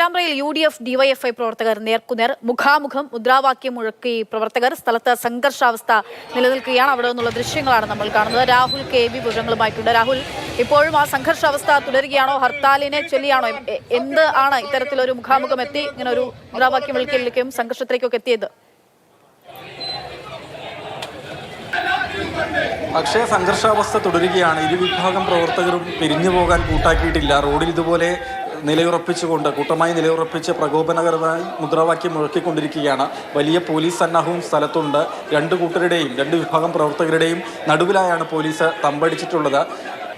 പേരാമ്പ്രയിൽ UDF DYFI പ്രവർത്തകർ നേർക്കുനേർ മുഖാമുഖം മുദ്രാവാക്യം മുഴക്കി പ്രവർത്തകർ. സ്ഥലത്ത് സംഘർഷാവസ്ഥ നിലനിൽക്കുകയാണ്. അവിടെ നിന്നുള്ള ദൃശ്യങ്ങളാണ് നമ്മൾ കാണുന്നത്. രാഹുൽ KB വിവരങ്ങളുമായിട്ടുണ്ട്. രാഹുൽ, ഇപ്പോഴും ആ സംഘർഷാവസ്ഥ തുടരുകയാണോ? ഹർത്താലിനെ ചൊല്ലിയാണോ? എന്ത് ആണ് ഇത്തരത്തിലൊരു മുഖാമുഖം എത്തി ഇങ്ങനെ ഒരു മുദ്രാവാക്യം വിളിക്കലിലേക്കും സംഘർഷത്തിലേക്കൊക്കെ എത്തിയത്? പക്ഷേ സംഘർഷാവസ്ഥ തുടരുകയാണ്. ഇരുവിഭാഗം പ്രവർത്തകരും പിരിഞ്ഞു പോകാൻ കൂട്ടാക്കിയിട്ടില്ല. റോഡിൽ ഇതുപോലെ നിലയുറപ്പിച്ചുകൊണ്ട് കൂട്ടമായി നിലയുറപ്പിച്ച് പ്രകോപനകരമായി മുദ്രാവാക്യം മുഴക്കിക്കൊണ്ടിരിക്കുകയാണ്. വലിയ പോലീസ് സന്നാഹവും സ്ഥലത്തുണ്ട്. രണ്ട് വിഭാഗം പ്രവർത്തകരുടെയും നടുവിലായാണ് പോലീസ് തമ്പടിച്ചിട്ടുള്ളത്.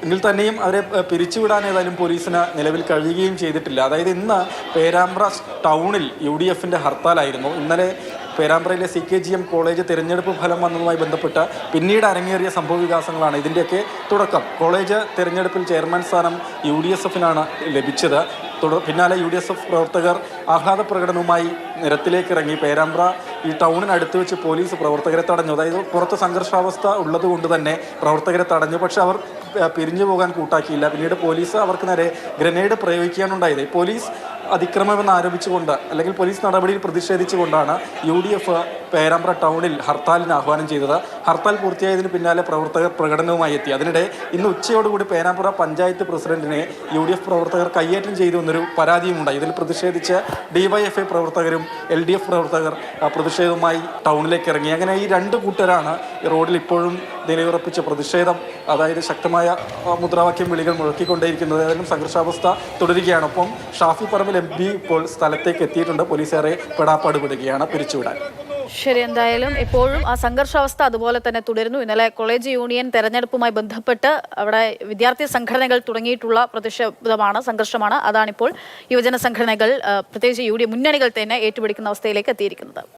എങ്കിൽ തന്നെയും അവരെ പിരിച്ചുവിടാൻ ഏതായാലും പോലീസിന് നിലവിൽ കഴിയുകയും ചെയ്തിട്ടില്ല. അതായത് ഇന്ന് പേരാമ്പ്ര ടൗണിൽ UDFന്റെ ഹർത്താലായിരുന്നു. ഇന്നലെ പേരാമ്പ്രയിലെ CKGM കോളേജ് തിരഞ്ഞെടുപ്പ് ഫലം വന്നതുമായി ബന്ധപ്പെട്ട് പിന്നീട് അരങ്ങേറിയ സംഭവ വികാസങ്ങളാണ് ഇതിൻ്റെയൊക്കെ തുടക്കം. കോളേജ് തിരഞ്ഞെടുപ്പിൽ ചെയർമാൻ സ്ഥാനം UDSFനാണ് ലഭിച്ചത്. പിന്നാലെ UDSF പ്രവർത്തകർ ആഹ്ലാദ പ്രകടനവുമായി നിരത്തിലേക്ക് ഇറങ്ങി. പേരാമ്പ്ര ഈ ടൗണിനടുത്ത് വെച്ച് പോലീസ് പ്രവർത്തകരെ തടഞ്ഞു. അതായത് പുറത്ത് സംഘർഷാവസ്ഥ ഉള്ളത് കൊണ്ട് തന്നെ പ്രവർത്തകരെ തടഞ്ഞു. പക്ഷെ അവർ പിരിഞ്ഞു പോകാൻ കൂട്ടാക്കിയില്ല. പിന്നീട് പോലീസ് അവർക്ക് നേരെ ഗ്രനേഡ് പ്രയോഗിക്കാനുണ്ടായത്. പോലീസ് അതിക്രമമെന്ന് ആരോപിച്ചുകൊണ്ട് അല്ലെങ്കിൽ പോലീസ് നടപടിയിൽ പ്രതിഷേധിച്ചുകൊണ്ടാണ് UDF പേരാമ്പ്ര ടൗണിൽ ഹർത്താലിന് ആഹ്വാനം ചെയ്തത്. ഹർത്താൽ പൂർത്തിയായതിന് പിന്നാലെ പ്രവർത്തകർ പ്രകടനവുമായി എത്തി. അതിനിടെ ഇന്ന് ഉച്ചയോടുകൂടി പേരാമ്പ്ര പഞ്ചായത്ത് പ്രസിഡന്റിനെ UDF പ്രവർത്തകർ കയ്യേറ്റം ചെയ്തു എന്നൊരു പരാതിയുമുണ്ടായി. ഇതിൽ പ്രതിഷേധിച്ച് DYFI പ്രവർത്തകരും LDF പ്രവർത്തകർ പ്രതിഷേധവുമായി ടൗണിലേക്ക് ഇറങ്ങി. അങ്ങനെ ഈ രണ്ട് കൂട്ടരാണ് റോഡിൽ ഇപ്പോഴും നിലയുറപ്പിച്ച പ്രതിഷേധം, അതായത് ശക്തമായ മുദ്രാവാക്യം വിളികൾ മുഴക്കിക്കൊണ്ടേയിരിക്കുന്നത്. ഏതായാലും സംഘർഷാവസ്ഥ തുടരുകയാണ്. ഒപ്പം ഷാഫി പറമ്പിൽ MP ഇപ്പോൾ സ്ഥലത്തേക്ക് എത്തിയിട്ടുണ്ട്. പോലീസുകാരെ പെടാപ്പാടുപെടുകയാണ് പിരിച്ചുവിടാൻ. ശരി, എന്തായാലും ഇപ്പോഴും ആ സംഘർഷാവസ്ഥ അതുപോലെ തന്നെ തുടരുന്നു. ഇന്നലെ കോളേജ് യൂണിയൻ തെരഞ്ഞെടുപ്പുമായി ബന്ധപ്പെട്ട് അവിടെ വിദ്യാർത്ഥി സംഘടനകൾ തുടങ്ങിയിട്ടുള്ള സംഘർഷമാണ്. അതാണിപ്പോൾ യുവജന സംഘടനകൾ, പ്രത്യേകിച്ച് UDF മുന്നണികൾ തന്നെ ഏറ്റുപിടിക്കുന്ന അവസ്ഥയിലേക്ക് എത്തിയിരിക്കുന്നത്.